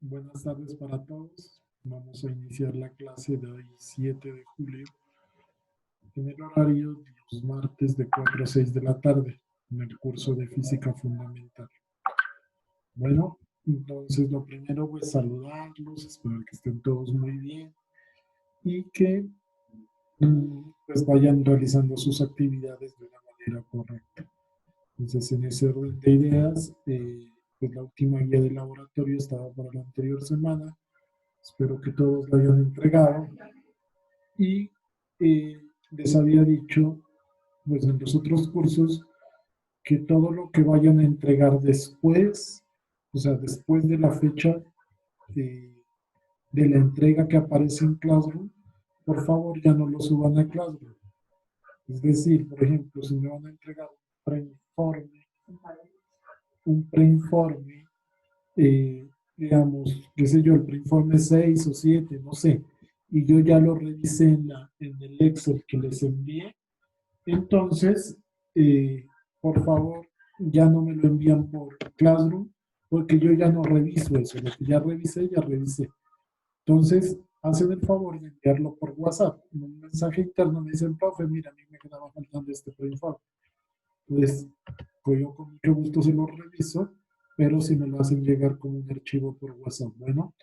Buenas tardes para todos. Vamos a iniciar la clase de hoy, 7 de julio, en el horario de los martes de 4 a 6 de la tarde, en el curso de Física Fundamental. Bueno, entonces lo primero es saludarlos, espero que estén todos muy bien y que pues vayan realizando sus actividades de una manera correcta. Entonces, en ese orden de ideas, pues la última guía de laboratorio estaba para la anterior semana. Espero que todos la hayan entregado. Y les había dicho, pues en los otros cursos, que todo lo que vayan a entregar después, o sea, después de la fecha de la entrega que aparece en Classroom, por favor ya no lo suban a Classroom. Es decir, por ejemplo, si me van a entregar un preinforme, digamos, qué sé yo, el preinforme 6 o 7, no sé, y yo ya lo revisé en el Excel que les envié, entonces, por favor, ya no me lo envían por Classroom, porque yo ya no reviso eso, lo que ya revisé, ya revisé. Entonces, hacen el favor de enviarlo por WhatsApp. En un mensaje interno me dicen, profe, mira, a mí me quedaba faltando este preinforme. Pues yo con mucho gusto se lo reviso, pero si me lo hacen llegar como un archivo por WhatsApp, bueno,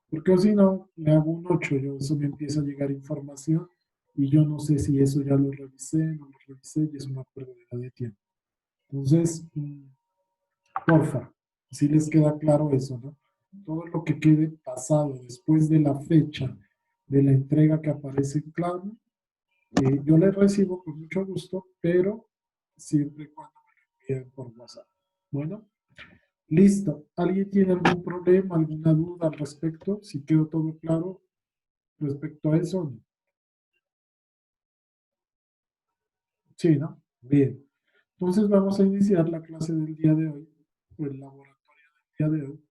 porque si no, me hago un 8, eso me empieza a llegar información y yo no sé si eso ya lo revisé, no lo revisé y es una pérdida de tiempo. Entonces, porfa, si les queda claro eso, ¿no? Todo lo que quede pasado después de la fecha de la entrega que aparece en Claro, yo le recibo con mucho gusto, pero siempre y cuando me lo envíen por WhatsApp. Bueno, listo. ¿Alguien tiene algún problema, alguna duda al respecto? Si quedó todo claro respecto a eso, ¿no? Sí, ¿no? Bien. Entonces vamos a iniciar la clase del día de hoy, o el laboratorio del día de hoy,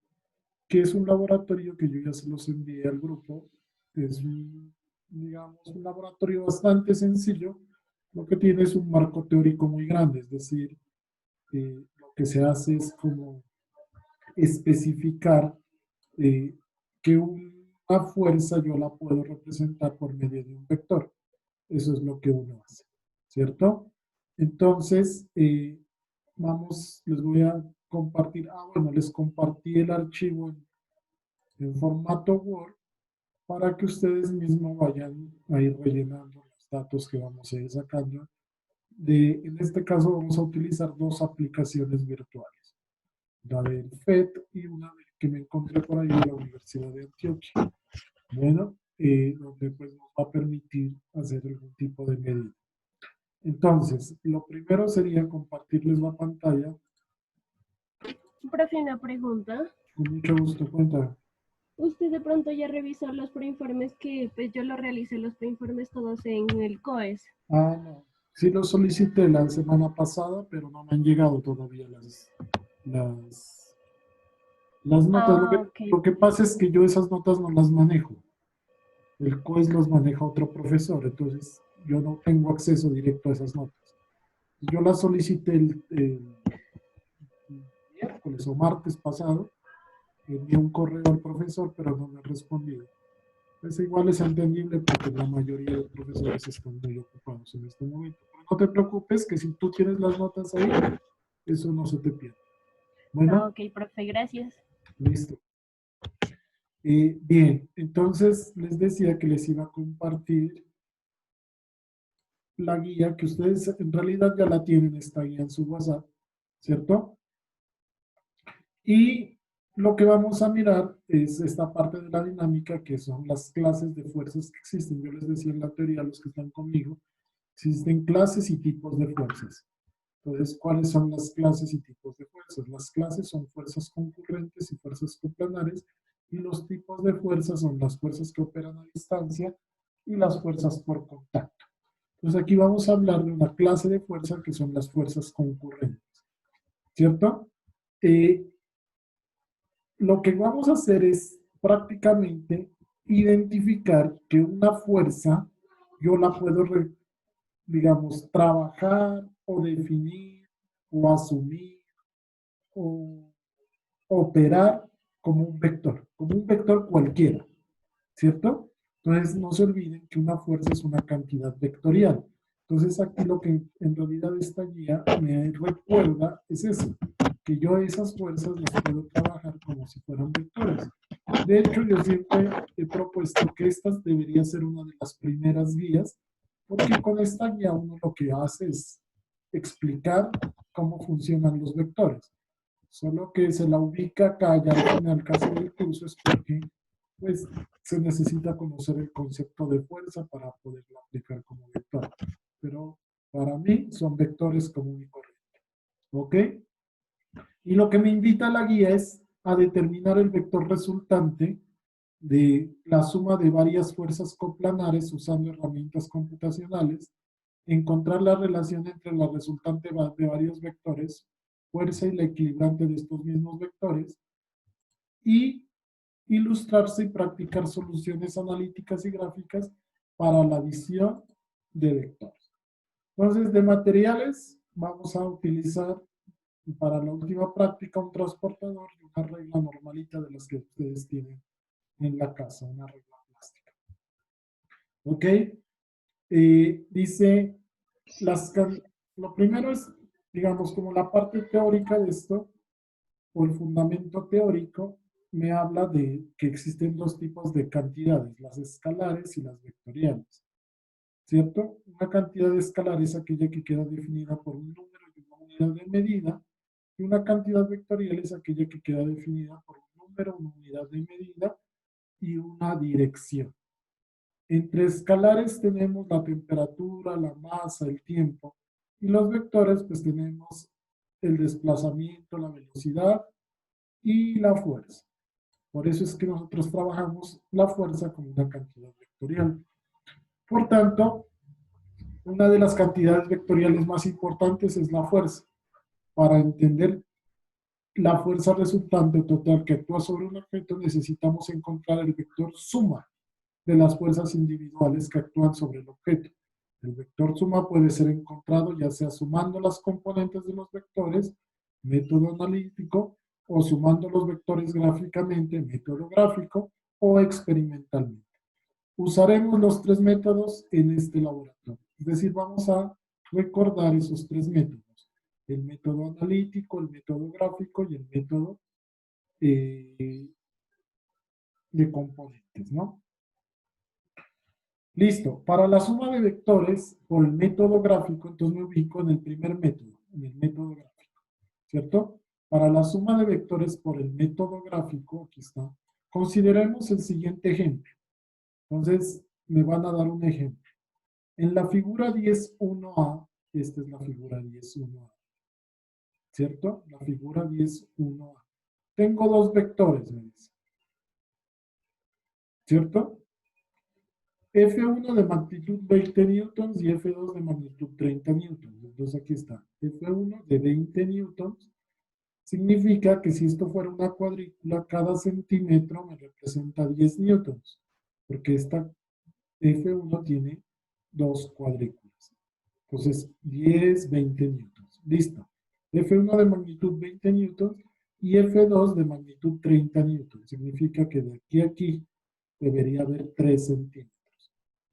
que es un laboratorio que yo ya se los envié al grupo. Es un, digamos, un laboratorio bastante sencillo. Lo que tiene es un marco teórico muy grande, es decir, lo que se hace es como especificar que una fuerza yo la puedo representar por medio de un vector. Eso es lo que uno hace, ¿cierto? Entonces, les voy a compartir, bueno, les compartí el archivo en formato Word para que ustedes mismos vayan a ir rellenando los datos que vamos a ir sacando. En este caso vamos a utilizar dos aplicaciones virtuales, la del FED y una que me encontré por ahí en la Universidad de Antioquia. Bueno, donde pues nos va a permitir hacer algún tipo de medida. Entonces, lo primero sería compartirles la pantalla. Profe, una pregunta. Con mucho gusto, cuenta. Usted de pronto ya revisó los preinformes que pues yo lo realicé los preinformes todos en el COES. Ah, no. Sí lo solicité la semana pasada, pero no me han llegado todavía las, las notas. Ah, ok. Lo que pasa es que yo esas notas no las manejo. El COES los maneja otro profesor, entonces yo no tengo acceso directo a esas notas. Yo las solicité el miércoles o martes pasado, envié un correo al profesor, pero no me ha respondido. Pues igual es entendible porque la mayoría de profesores están muy ocupados en este momento. Pero no te preocupes que si tú tienes las notas ahí, eso no se te pierde. Ah, Bueno, ok, profe, gracias. listo. Bien, entonces les decía que les iba a compartir la guía que ustedes en realidad ya la tienen, esta guía en su WhatsApp, ¿cierto? Y lo que vamos a mirar es esta parte de la dinámica, que son las clases de fuerzas que existen. Yo les decía en la teoría a los que están conmigo, existen clases y tipos de fuerzas. Entonces, ¿cuáles son las clases y tipos de fuerzas? Las clases son fuerzas concurrentes y fuerzas coplanares, y los tipos de fuerzas son las fuerzas que operan a distancia y las fuerzas por contacto. Entonces, aquí vamos a hablar de una clase de fuerza que son las fuerzas concurrentes, ¿cierto? Eh, lo que vamos a hacer es prácticamente identificar que una fuerza yo la puedo, digamos, trabajar o definir o asumir o operar como un vector. como un vector cualquiera, ¿cierto? Entonces, no se olviden que una fuerza es una cantidad vectorial. Entonces, aquí lo que en realidad esta guía me recuerda es eso, que yo esas fuerzas las puedo trabajar como si fueran vectores. De hecho, yo siempre he propuesto que esta debería ser una de las primeras guías, porque con esta guía uno lo que hace es explicar cómo funcionan los vectores. Solo que se la ubica acá ya al final casi del curso es porque pues se necesita conocer el concepto de fuerza para poderlo aplicar como vector. Pero para mí son vectores común y corriente. ¿Ok? Y lo que me invita a la guía es a determinar el vector resultante de la suma de varias fuerzas coplanares usando herramientas computacionales, encontrar la relación entre la resultante de varios vectores, fuerza y la equilibrante de estos mismos vectores, y ilustrarse y practicar soluciones analíticas y gráficas para la adición de vectores. Entonces, de materiales, vamos a utilizar para la última práctica un transportador y una regla normalita de las que ustedes tienen en la casa, una regla plástica. ¿Ok? Dice, lo primero es, digamos, como la parte teórica de esto, o el fundamento teórico, me habla de que existen dos tipos de cantidades, las escalares y las vectoriales, ¿cierto? Una cantidad escalar es aquella que queda definida por un número y una unidad de medida, y una cantidad vectorial es aquella que queda definida por un número, una unidad de medida y una dirección. Entre escalares tenemos la temperatura, la masa, el tiempo, y los vectores pues tenemos el desplazamiento, la velocidad y la fuerza. Por eso es que nosotros trabajamos la fuerza como una cantidad vectorial. Por tanto, una de las cantidades vectoriales más importantes es la fuerza. Para entender la fuerza resultante total que actúa sobre un objeto, necesitamos encontrar el vector suma de las fuerzas individuales que actúan sobre el objeto. El vector suma puede ser encontrado ya sea sumando las componentes de los vectores, método analítico, o sumando los vectores gráficamente, método gráfico, o experimentalmente. Usaremos los tres métodos en este laboratorio. Es decir, vamos a recordar esos tres métodos. El método analítico, el método gráfico y el método eh, de componentes, ¿no? Listo. Para la suma de vectores por el método gráfico, entonces me ubico en el primer método, en el método gráfico, ¿cierto? Para la suma de vectores por el método gráfico, aquí está, consideremos el siguiente ejemplo. Entonces, me van a dar un ejemplo. En la figura 10.1a, esta es la figura 10.1a, ¿cierto? La figura 10.1a. Tengo dos vectores, me dice, ¿cierto? F1 de magnitud 20 newtons y F2 de magnitud 30 newtons. Entonces aquí está. F1 de 20 newtons significa que si esto fuera una cuadrícula, cada centímetro me representa 10 newtons, porque esta F1 tiene dos cuadrículas. Entonces, 10, 20 newtons. Listo. F1 de magnitud 20 newtons y F2 de magnitud 30 newtons. Significa que de aquí a aquí debería haber 3 centímetros.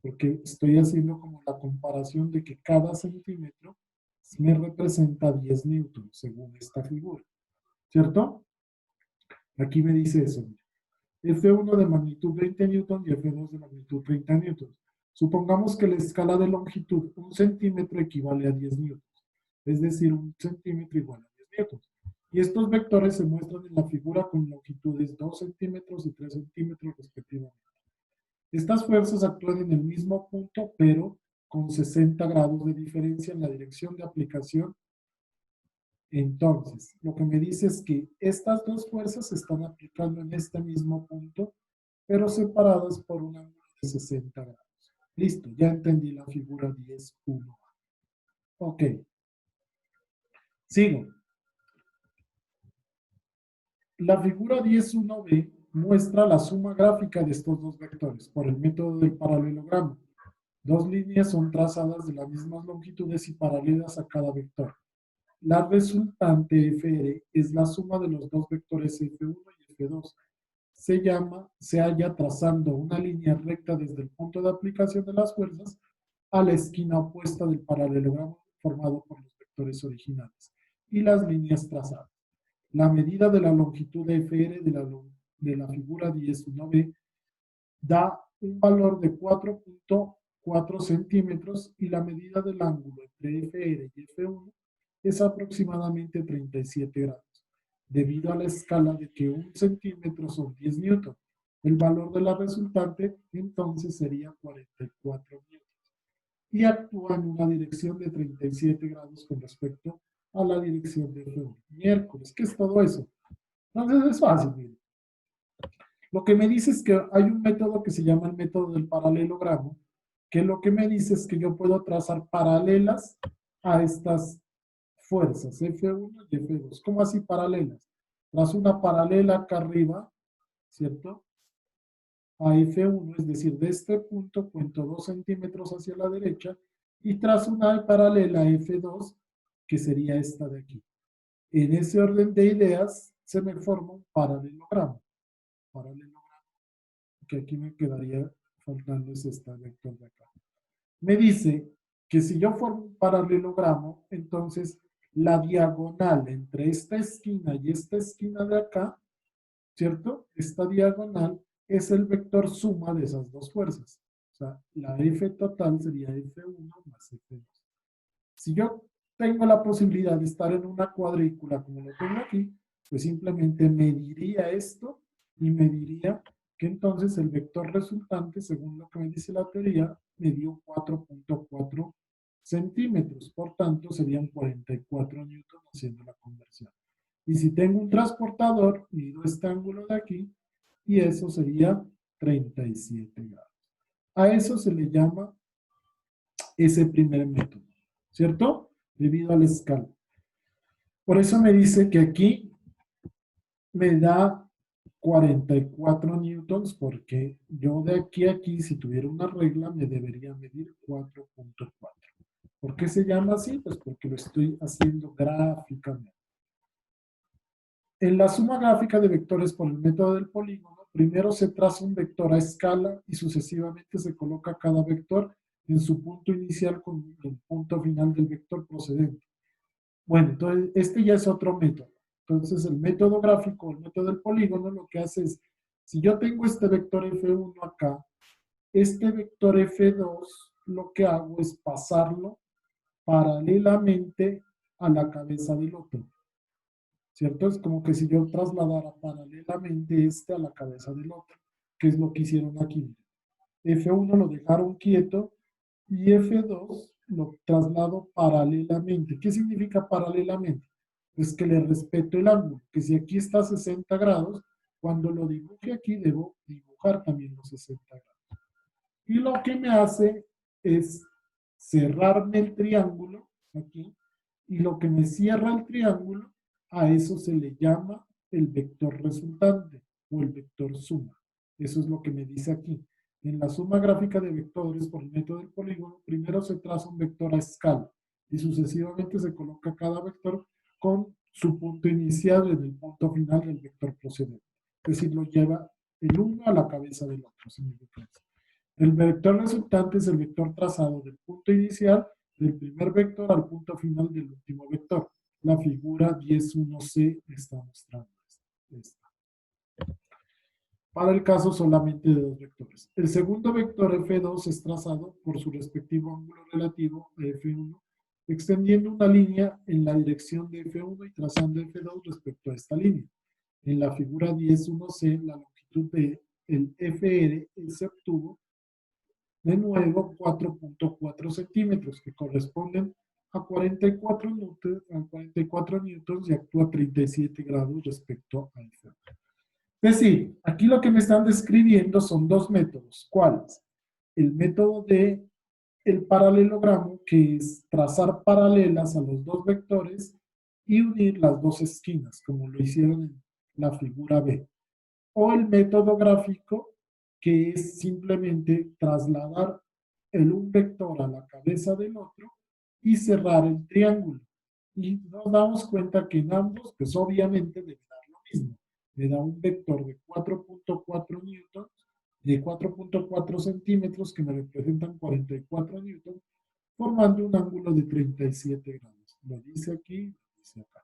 Porque estoy haciendo como la comparación de que cada centímetro me representa 10 newtons, según esta figura. ¿Cierto? Aquí me dice eso. F1 de magnitud 20 newtons y F2 de magnitud 30 newtons. Supongamos que la escala de longitud, un centímetro equivale a 10 newtons. Es decir, un centímetro igual a 10 newtons. Y estos vectores se muestran en la figura con longitudes 2 centímetros y 3 centímetros respectivamente. Estas fuerzas actúan en el mismo punto, pero con 60 grados de diferencia en la dirección de aplicación. Entonces, lo que me dice es que estas dos fuerzas se están aplicando en este mismo punto, pero separadas por un ángulo de 60 grados. Listo, ya entendí la figura 10.1. Ok, sigo. La figura 10.1b muestra la suma gráfica de estos dos vectores por el método del paralelogramo. Dos líneas son trazadas de las mismas longitudes y paralelas a cada vector. La resultante FR es la suma de los dos vectores F1 y F2. se halla trazando una línea recta desde el punto de aplicación de las fuerzas a la esquina opuesta del paralelogramo formado por los vectores originales y las líneas trazadas. La medida de la longitud de FR de la figura 10.1b da un valor de 4.4 centímetros y la medida del ángulo entre FR y F1 es aproximadamente 37 grados, debido a la escala de que 1 centímetro son 10 newton. El valor de la resultante entonces sería 44 newton y actúa en una dirección de 37 grados con respecto a la dirección de F1. Miércoles, ¿qué es todo eso? Entonces es fácil, miren. Lo que me dice es que hay un método que se llama el método del paralelogramo, que lo que me dice es que yo puedo trazar paralelas a estas fuerzas, F1 y F2. ¿Cómo así paralelas? Trazo una paralela acá arriba, ¿cierto? A F1, es decir, de este punto cuento 2 centímetros hacia la derecha y trazo una paralela a F2, que sería esta de aquí. En ese orden de ideas se me forma un paralelogramo. Que aquí me quedaría faltando es esta vector de acá. Me dice que si yo formo un paralelogramo, entonces la diagonal entre esta esquina y esta esquina de acá, ¿cierto? Esta diagonal es el vector suma de esas dos fuerzas. O sea, la F total sería F1 más F2. Si yo tengo la posibilidad de estar en una cuadrícula como lo tengo aquí, pues simplemente mediría esto y mediría que entonces el vector resultante, según lo que me dice la teoría, me dio 4.4 centímetros. Por tanto, serían 44 newton haciendo la conversión. Y si tengo un transportador, mido este ángulo de aquí y eso sería 37 grados. A eso se le llama ese primer método, ¿cierto? Debido a la escala. Por eso me dice que aquí me da 44 newtons, porque yo de aquí a aquí, si tuviera una regla, me debería medir 4.4. ¿Por qué se llama así? Pues porque lo estoy haciendo gráficamente. En la suma gráfica de vectores por el método del polígono, primero se traza un vector a escala y sucesivamente se coloca cada vector en su punto inicial con el punto final del vector procedente. Bueno, entonces este ya es otro método. Entonces el método gráfico, el método del polígono, lo que hace es, si yo tengo este vector F1 acá, este vector F2, lo que hago es pasarlo paralelamente a la cabeza del otro. ¿Cierto? Es como que si yo trasladara paralelamente este a la cabeza del otro, que es lo que hicieron aquí. F1 lo dejaron quieto y F2 lo traslado paralelamente. ¿Qué significa paralelamente? Pues que le respeto el ángulo, que si aquí está a 60 grados, cuando lo dibuje aquí debo dibujar también los 60 grados. Y lo que me hace es cerrarme el triángulo aquí, y lo que me cierra el triángulo, a eso se le llama el vector resultante o el vector suma. Eso es lo que me dice aquí. En la suma gráfica de vectores por el método del polígono, primero se traza un vector a escala y sucesivamente se coloca cada vector con su punto inicial en el punto final del vector procedente. Es decir, lo lleva el uno a la cabeza del otro. El vector resultante es el vector trazado del punto inicial del primer vector al punto final del último vector. La figura 10.1c está mostrando esto. Para el caso solamente de dos vectores. El segundo vector F2 es trazado por su respectivo ángulo relativo a F1, extendiendo una línea en la dirección de F1 y trazando F2 respecto a esta línea. En la figura 10.1c, la longitud de el FR se obtuvo de nuevo 4.4 centímetros, que corresponden a 44 newtons y actúa a 37 grados respecto a F1. Es decir, aquí lo que me están describiendo son dos métodos. ¿Cuáles? El método de el paralelogramo, que es trazar paralelas a los dos vectores y unir las dos esquinas, como lo hicieron en la figura B. O el método gráfico, que es simplemente trasladar un vector a la cabeza del otro y cerrar el triángulo. Y nos damos cuenta que en ambos, pues obviamente debe dar lo mismo. me da un vector de 4.4 newtons, de 4.4 centímetros, que me representan 44 newtons, formando un ángulo de 37 grados. Lo dice aquí, lo dice acá.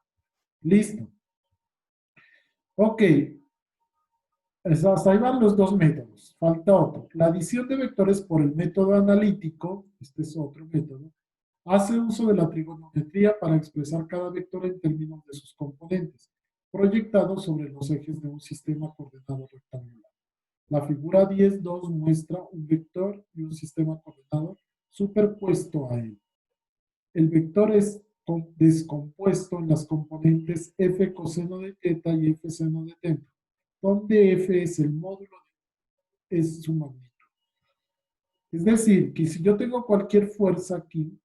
Listo. Ok. Hasta ahí van los dos métodos. Falta otro. La adición de vectores por el método analítico, este es otro método, hace uso de la trigonometría para expresar cada vector en términos de sus componentes, proyectados sobre los ejes de un sistema coordenado rectangular. La figura 10.2 muestra un vector y un sistema coordenado superpuesto a él. El vector es descompuesto en las componentes f coseno de teta y f seno de teta, donde f es el módulo, es su magnitud. Es decir, que si yo tengo cualquier fuerza aquí,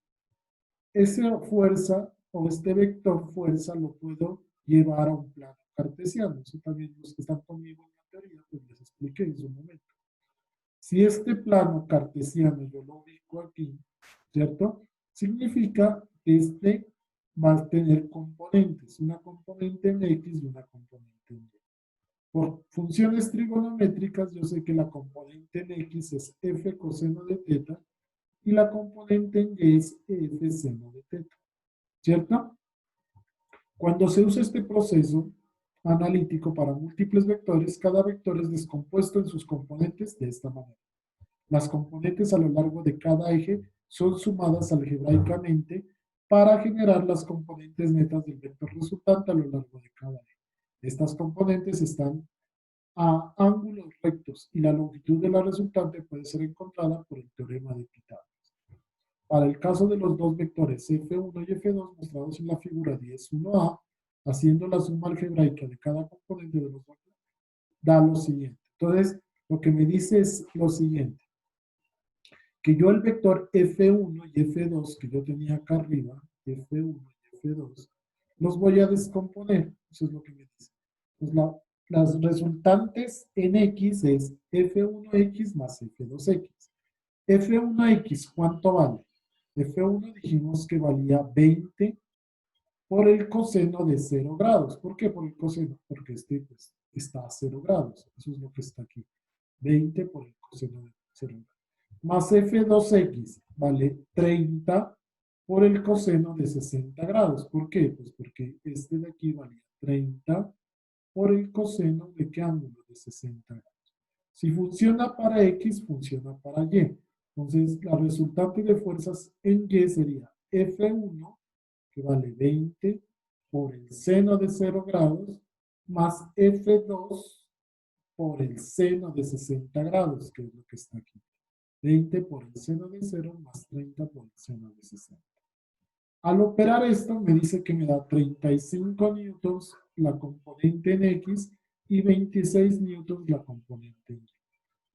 esa fuerza o este vector fuerza lo puedo llevar a un plano cartesiano. Eso también los que están conmigo en la teoría, pues les expliqué en su momento. Si este plano cartesiano yo lo ubico aquí, ¿cierto? Significa que este va a tener componentes, una componente en X y una componente en Y. Por funciones trigonométricas, yo sé que la componente en X es f coseno de teta y la componente en Y es f seno de teta, ¿cierto? Cuando se usa este proceso analítico para múltiples vectores, cada vector es descompuesto en sus componentes de esta manera. Las componentes a lo largo de cada eje son sumadas algebraicamente para generar las componentes netas del vector resultante a lo largo de cada eje. Estas componentes están a ángulos rectos y la longitud de la resultante puede ser encontrada por el teorema de Pitágoras. Para el caso de los dos vectores F1 y F2 mostrados en la figura 10.1a, haciendo la suma algebraica de cada componente de los dos, da lo siguiente. Entonces, lo que me dice es lo siguiente, que yo el vector F1 y F2 que yo tenía acá arriba, F1 y F2, los voy a descomponer. Eso es lo que me dice. Pues las resultantes en X es F1X más F2X. F1X, ¿cuánto vale? F1 dijimos que valía 20 por el coseno de 0 grados. ¿Por qué por el coseno? Porque este pues, está a 0 grados. Eso es lo que está aquí. 20 por el coseno de 0 grados. Más F2X vale 30 por el coseno de 60 grados. ¿Por qué? Pues porque este de aquí valía 30 por el coseno de qué ángulo, de 60 grados. Si funciona para X, funciona para Y. Entonces, la resultante de fuerzas en Y sería F1, que vale 20 por el seno de 0 grados, más F2 por el seno de 60 grados, que es lo que está aquí. 20 por el seno de 0 más 30 por el seno de 60. Al operar esto, me dice que me da 35 newtons la componente en X y 26 newtons la componente en Y.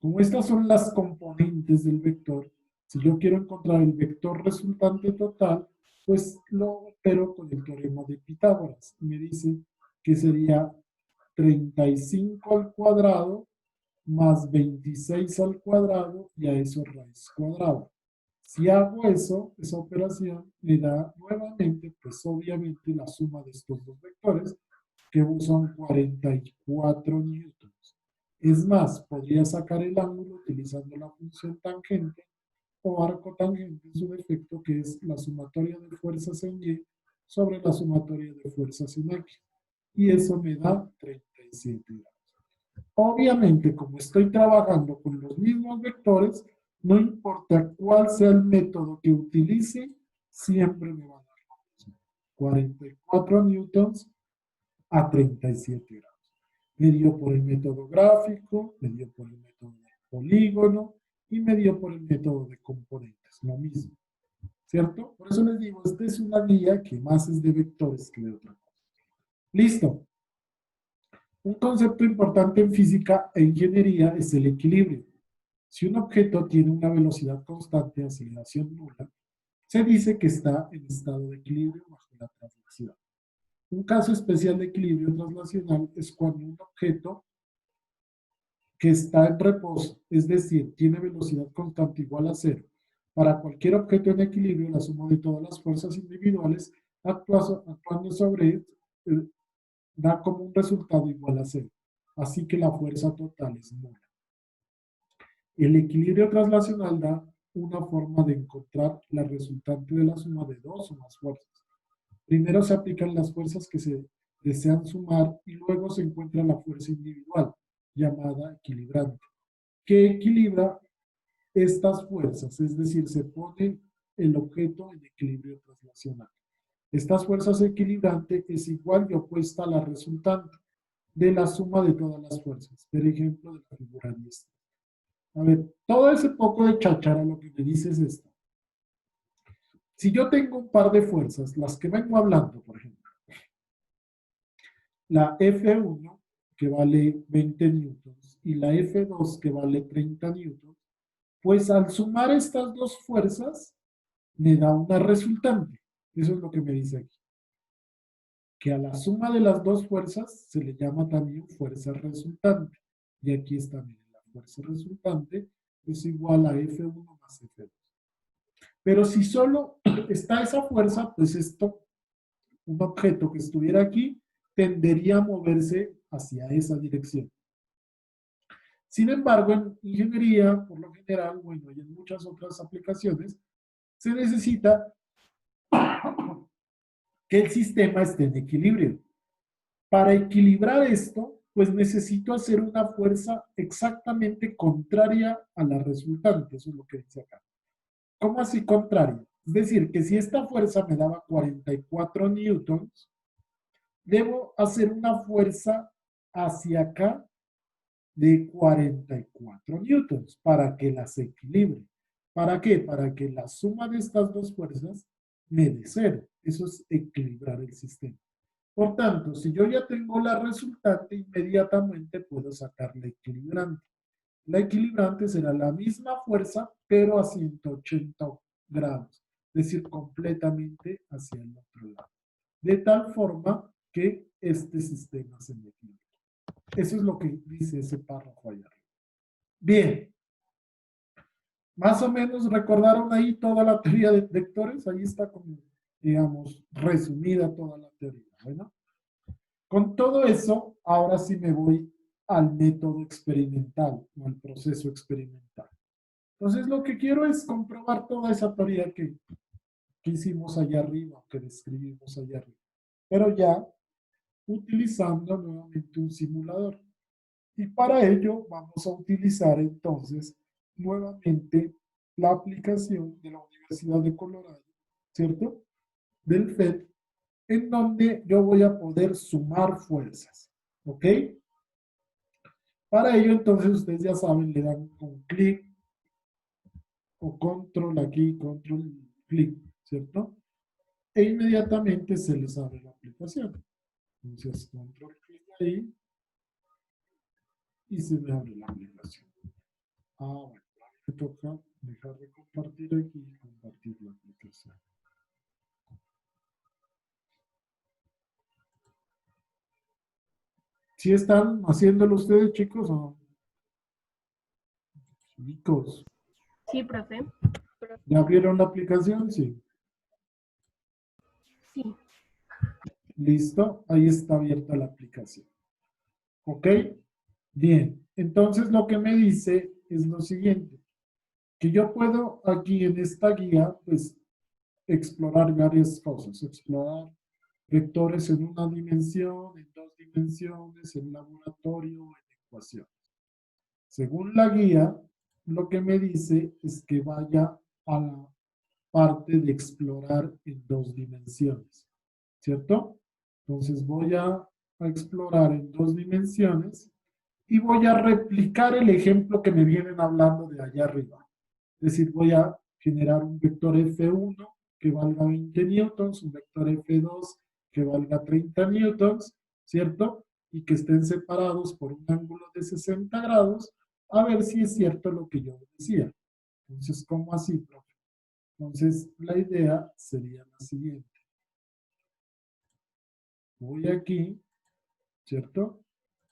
Como estas son las componentes del vector, si yo quiero encontrar el vector resultante total, pues lo opero con el teorema de Pitágoras. Me dice que sería 35 al cuadrado más 26 al cuadrado y a eso raíz cuadrada. Si hago eso, esa operación me da nuevamente, pues obviamente la suma de estos dos vectores, que son 44 newtons. Es más, podría sacar el ángulo utilizando la función tangente o arco tangente en su defecto, que es la sumatoria de fuerzas en Y sobre la sumatoria de fuerzas en X. Y eso me da 37 grados. Obviamente, como estoy trabajando con los mismos vectores, no importa cuál sea el método que utilice, siempre me va a dar lo mismo. 44 newtons a 37 grados. Me dio por el método gráfico, me dio por el método de polígono y me dio por el método de componentes, lo mismo. ¿Cierto? Por eso les digo, esta es una guía que más es de vectores que de otra cosa. Listo. Un concepto importante en física e ingeniería es el equilibrio. Si un objeto tiene una velocidad constante de aceleración nula, se dice que está en estado de equilibrio bajo la traslación. Un caso especial de equilibrio traslacional es cuando un objeto que está en reposo, es decir, tiene velocidad constante igual a cero. Para cualquier objeto en equilibrio, la suma de todas las fuerzas individuales actuando sobre él da como un resultado igual a cero. así que la fuerza total es nula. El equilibrio traslacional da una forma de encontrar la resultante de la suma de dos o más fuerzas. Primero se aplican las fuerzas que se desean sumar y luego se encuentra la fuerza individual, llamada equilibrante, que equilibra estas fuerzas, es decir, se pone el objeto en equilibrio traslacional. Estas fuerzas equilibrantes es igual y opuesta a la resultante de la suma de todas las fuerzas. Por ejemplo, de la figura 10. A ver, todo ese poco de cháchara lo que me dice es esto. Si yo tengo un par de fuerzas, las que vengo hablando, por ejemplo, la F1 que vale 20 newtons y la F2 que vale 30 newtons, pues al sumar estas dos fuerzas me da una resultante. Eso es lo que me dice aquí. Que a la suma de las dos fuerzas se le llama también fuerza resultante. Y aquí está, miren, la fuerza resultante es igual a F1 más F2. Pero si solo está esa fuerza, pues esto, un objeto que estuviera aquí, tendería a moverse hacia esa dirección. Sin embargo, en ingeniería, por lo general, bueno, y en muchas otras aplicaciones, se necesita que el sistema esté en equilibrio. Para equilibrar esto, pues necesito hacer una fuerza exactamente contraria a la resultante. Eso es lo que dice acá. ¿Cómo así contraria? Es decir, que si esta fuerza me daba 44 newtons, debo hacer una fuerza hacia acá de 44 newtons para que las equilibre. ¿Para qué? Para que la suma de estas dos fuerzas me dé cero. Eso es equilibrar el sistema. Por tanto, si yo ya tengo la resultante, inmediatamente puedo sacar la equilibrante. La equilibrante será la misma fuerza, pero a 180 grados, es decir, completamente hacia el otro lado. De tal forma que este sistema se me equilibra. Eso es lo que dice ese párrafo allá arriba. Bien. Más o menos recordaron ahí toda la teoría de vectores. Ahí está como, digamos, resumida toda la teoría. Bueno. Con todo eso, ahora sí me voy al método experimental o al proceso experimental. Entonces, lo que quiero es comprobar toda esa teoría que hicimos allá arriba, que describimos allá arriba. Pero ya utilizando nuevamente un simulador. Y para ello vamos a utilizar entonces nuevamente la aplicación de la Universidad de Colorado, ¿cierto? Del FED, en donde yo voy a poder sumar fuerzas, ¿ok? Para ello, entonces, ustedes ya saben, le dan un clic o control aquí, control, clic, ¿cierto? E inmediatamente se les abre la aplicación. Entonces, control, clic ahí y se me abre la aplicación. Bueno, me toca dejar de compartir aquí y compartir la aplicación. ¿Sí están haciéndolo ustedes, chicos? ¿O? Chicos. Sí, profe. ¿Ya abrieron la aplicación? Sí. Sí. Listo, ahí está abierta la aplicación. ¿Ok? Bien, entonces lo que me dice es lo siguiente, que yo puedo aquí en esta guía, pues, explorar varias cosas, explorar vectores en una dimensión, en dos dimensiones, en laboratorio, en ecuación. Según la guía, lo que me dice es que vaya a la parte de explorar en dos dimensiones, ¿cierto? Entonces voy a explorar en dos dimensiones y voy a replicar el ejemplo que me vienen hablando de allá arriba. Es decir, voy a generar un vector F1 que valga 20 newtons, un vector F2 que valga 30 newtons, ¿cierto? Y que estén separados por un ángulo de 60 grados, a ver si es cierto lo que yo decía. Entonces, ¿cómo así, profe? Entonces, la idea sería la siguiente. Voy aquí, ¿cierto?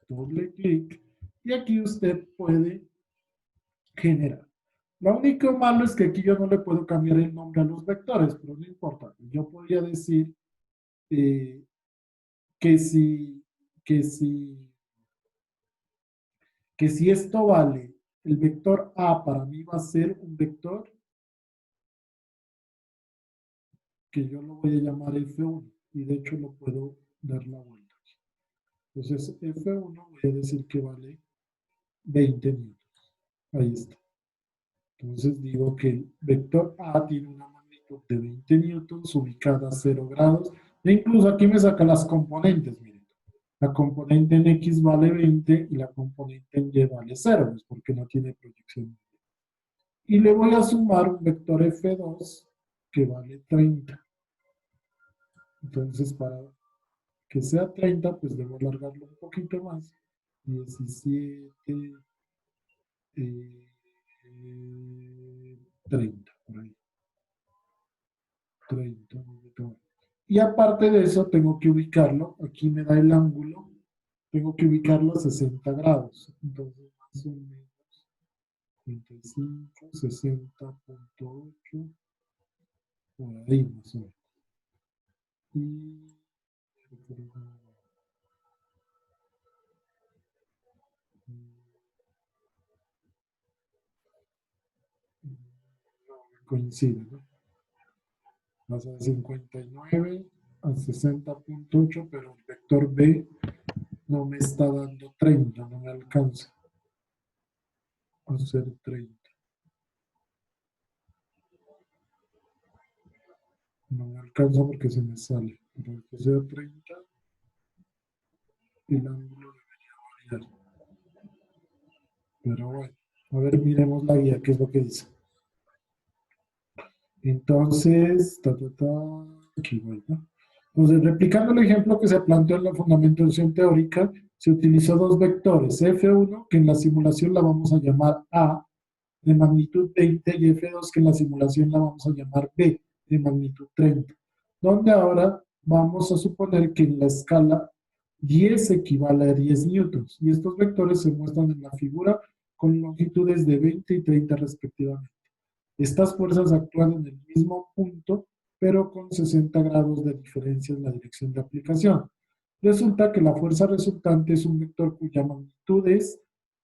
Doble clic y aquí usted puede generar. Lo único malo es que aquí yo no le puedo cambiar el nombre a los vectores, pero no importa. Yo podría decir eh, que si que si esto vale, el vector A para mí va a ser un vector que yo lo voy a llamar F1 y de hecho lo puedo dar la vuelta. Entonces F1 voy a decir que vale 20 newtons. Ahí está. Entonces digo que el vector A tiene una magnitud de 20 newtons ubicada a 0 grados. E incluso aquí me saca las componentes, miren. La componente en X vale 20 y la componente en Y vale 0, pues porque no tiene proyección. Y le voy a sumar un vector F2 que vale 30. Entonces, para que sea 30, pues debo alargarlo un poquito más. 17, 30, por ahí. 30. Y aparte de eso, tengo que ubicarlo. Aquí me da el ángulo. Tengo que ubicarlo a 60 grados. Entonces, más o menos 35, 60.8, por ahí más o menos. Y coincide, ¿no? Pasa de 59 a 60.8, pero el vector B no me está dando 30, no me alcanza a hacer 30. No me alcanza porque se me sale. Para que sea 30, el ángulo debería variar. Pero bueno, a ver, miremos la guía, qué es lo que dice. Entonces, aquí voy, ¿no? Entonces, replicando el ejemplo que se planteó en la fundamentación teórica, se utilizó dos vectores, F1, que en la simulación la vamos a llamar A, de magnitud 20, y F2, que en la simulación la vamos a llamar B, de magnitud 30. Donde ahora vamos a suponer que en la escala 10 equivale a 10 newtons, y estos vectores se muestran en la figura con longitudes de 20 y 30 respectivamente. Estas fuerzas actúan en el mismo punto, pero con 60 grados de diferencia en la dirección de aplicación. Resulta que la fuerza resultante es un vector cuya magnitud es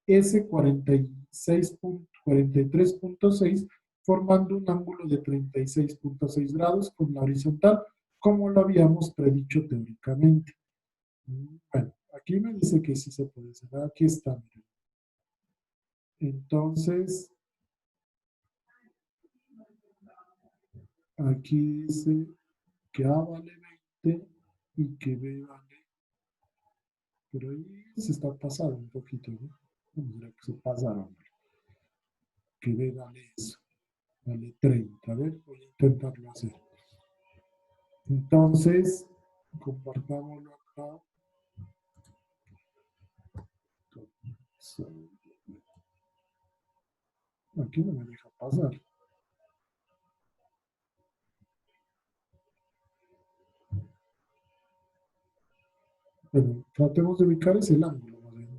S43.6, formando un ángulo de 36.6 grados con la horizontal, como lo habíamos predicho teóricamente. Bueno, aquí me dice que sí se puede hacer. Aquí está, miren. Entonces, aquí dice que A vale 20 y que B vale, pero ahí se está pasando un poquito, ¿no? Mira que se pasaron, que B vale eso, vale 30. A ver, voy a intentarlo hacer. Entonces, compartámoslo acá. Aquí no me deja pasar. Bueno, tratemos de ubicar ese ángulo, ¿vale?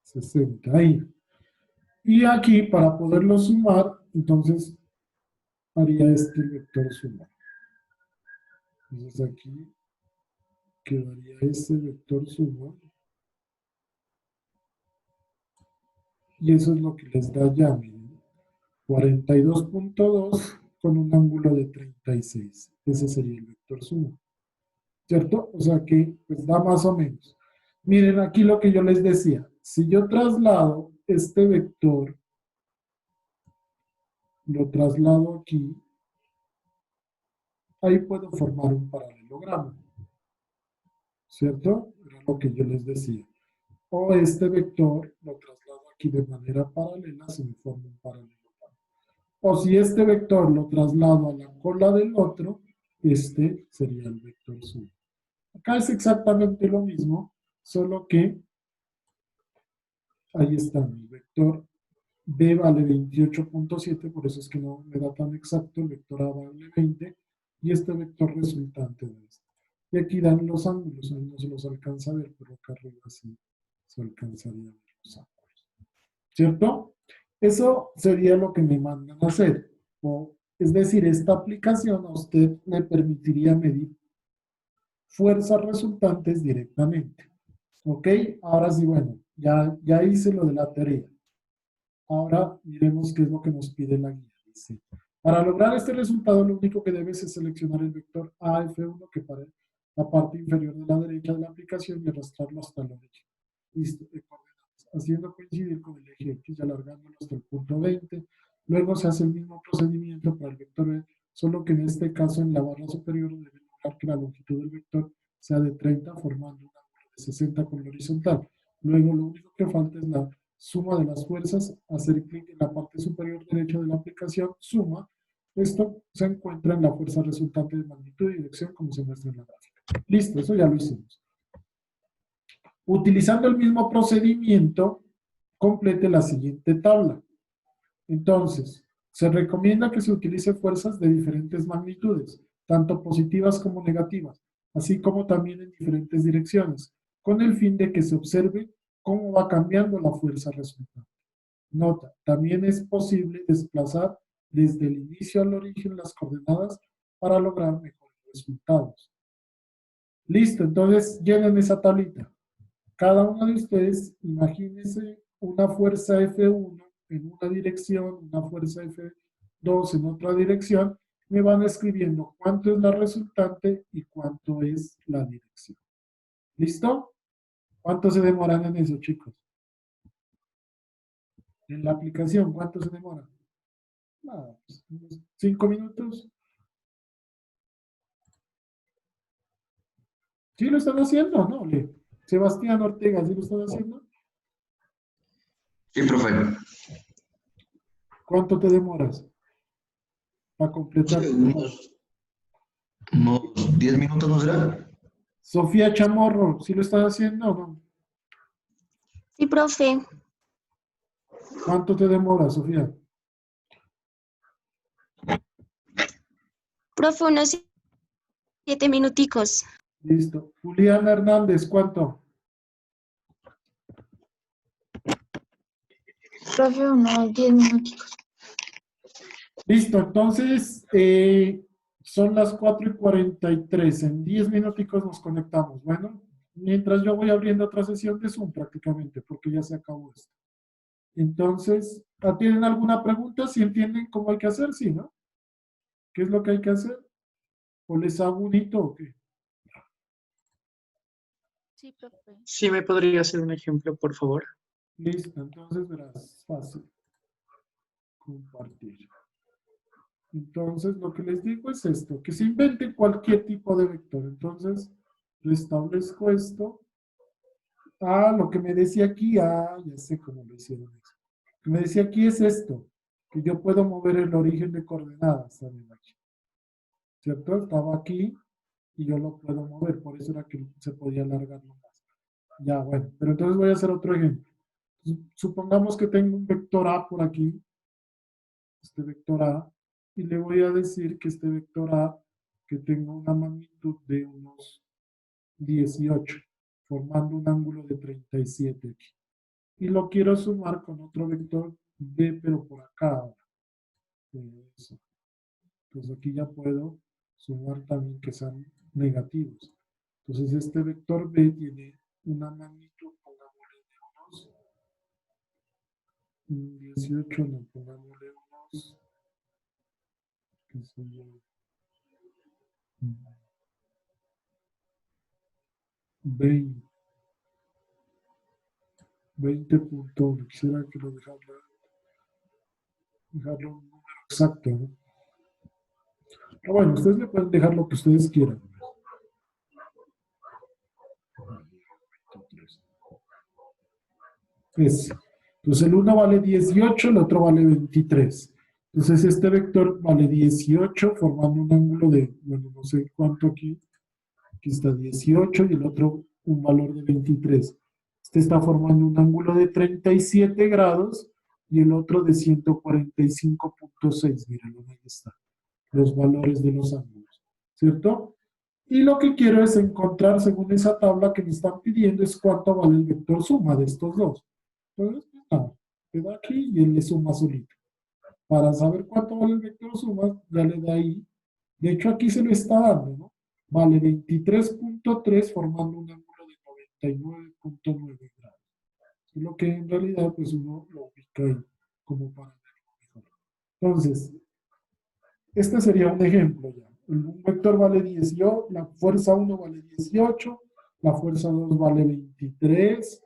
60, ahí. Y aquí, para poderlo sumar, entonces haría este vector sumar. Entonces aquí quedaría ese vector suma. Y eso es lo que les da ya, miren. 42.2 con un ángulo de 36. Ese sería el vector suma. ¿Cierto? O sea que pues da más o menos. Miren aquí lo que yo les decía. Si yo traslado este vector, lo traslado aquí, ahí puedo formar un paralelogramo. ¿Cierto? Era lo que yo les decía. O este vector lo traslado aquí de manera paralela, se me forma un paralelogramo. O si este vector lo traslado a la cola del otro, este sería el vector suma. Acá es exactamente lo mismo, solo que ahí está mi vector B vale 28.7, por eso es que no me da tan exacto, el vector A vale 20, y este vector resultante de esto. Y aquí dan los ángulos, ahí no se los alcanza a ver, pero acá arriba sí se alcanzaría a ver los ángulos. ¿Cierto? Eso sería lo que me mandan a hacer. Es decir, esta aplicación a usted le permitiría medir fuerzas resultantes directamente. ¿Ok? Ahora sí, bueno, ya hice lo de la tarea. Ahora miremos qué es lo que nos pide la guía. Dice, para lograr este resultado, lo único que debes es seleccionar el vector AF1 que para la parte inferior de la derecha de la aplicación y arrastrarlo hasta la derecha. Listo, de coordenadas, haciendo coincidir con el eje X y alargándolo hasta el punto 20. Luego se hace el mismo procedimiento para el vector B, solo que en este caso en la barra superior debe lograr que la longitud del vector sea de 30, formando un ángulo de 60 con la horizontal. Luego lo único que falta es la suma de las fuerzas, hacer clic en la parte superior derecha de la aplicación, suma. Esto se encuentra en la fuerza resultante de magnitud y dirección como se muestra en la gráfica. Listo, eso ya lo hicimos. Utilizando el mismo procedimiento, complete la siguiente tabla. Entonces, se recomienda que se utilice fuerzas de diferentes magnitudes, tanto positivas como negativas, así como también en diferentes direcciones, con el fin de que se observe cómo va cambiando la fuerza resultante. Nota, también es posible desplazar desde el inicio al origen las coordenadas para lograr mejores resultados. Listo, entonces llenen esa tablita. Cada uno de ustedes, imagínense una fuerza F1 en una dirección, una fuerza F2 en otra dirección, me van escribiendo cuánto es la resultante y cuánto es la dirección. ¿Listo? ¿Cuánto se demoran en eso, chicos? En la aplicación, ¿cuánto se demora? Nada, pues, unos 5 minutos. ¿Sí lo están haciendo? No, Sebastián Ortega, ¿sí lo están haciendo? Sí, profe. ¿Cuánto te demoras para completar? Sí, unos 10 minutos, ¿no será? Sofía Chamorro, ¿sí lo estás haciendo o no? Sí, profe. ¿Cuánto te demora, Sofía? Profe, unos 7 minuticos. Listo. Julián Hernández, ¿cuánto? Profe, unos 10 minuticos. Listo, entonces son las 4:43. En 10 minuticos nos conectamos. Bueno, mientras yo voy abriendo otra sesión de Zoom prácticamente, porque ya se acabó esto. Entonces, ¿tienen alguna pregunta? ¿Si entienden cómo hay que hacer? Sí, ¿no? ¿Qué es lo que hay que hacer? ¿O les hago un hito o qué? Sí, profe. Sí, ¿me podría hacer un ejemplo, por favor? Listo, entonces verás, fácil. Compartir. Entonces, lo que les digo es esto, que se inventen cualquier tipo de vector. Entonces, restablezco esto. Lo que me decía aquí, ya sé cómo lo hicieron eso. Lo que me decía aquí es esto, que yo puedo mover el origen de coordenadas también aquí. ¿Cierto? Estaba aquí y yo lo puedo mover, por eso era que se podía alargar más. Ya, bueno, pero entonces voy a hacer otro ejemplo. Supongamos que tengo un vector A por aquí, este vector A, y le voy a decir que este vector A, que tenga una magnitud de unos 18, formando un ángulo de 37 aquí. Y lo quiero sumar con otro vector B, pero por acá ahora. Eso. Entonces aquí ya puedo sumar también que sean negativos. Entonces este vector B tiene una magnitud, pongámosle de unos 18, no, pongámosle unos, qué sé yo, 20, 20.1. Quisiera que lo dejarlo un número exacto, ¿no? Pero bueno, ustedes le pueden dejar lo que ustedes quieran. Entonces el uno vale 18, el otro vale 23. Entonces este vector vale 18, formando un ángulo de, bueno, no sé cuánto aquí. Aquí está 18 y el otro un valor de 23. Este está formando un ángulo de 37 grados y el otro de 145.6. Miren, ahí está. Los valores de los ángulos. ¿Cierto? Y lo que quiero es encontrar, según esa tabla que me están pidiendo, es cuánto vale el vector suma de estos dos. Entonces, queda aquí y él le suma solito. Para saber cuánto vale el vector suma, ya le da ahí. De hecho, aquí se lo está dando, ¿no? Vale 23.3 formando un ángulo de 49.9 grados. Lo que en realidad pues uno lo ubica ahí como para verlo mejor. Entonces, este sería un ejemplo ya. Un vector vale 18, la fuerza 1 vale 18, la fuerza 2 vale 23,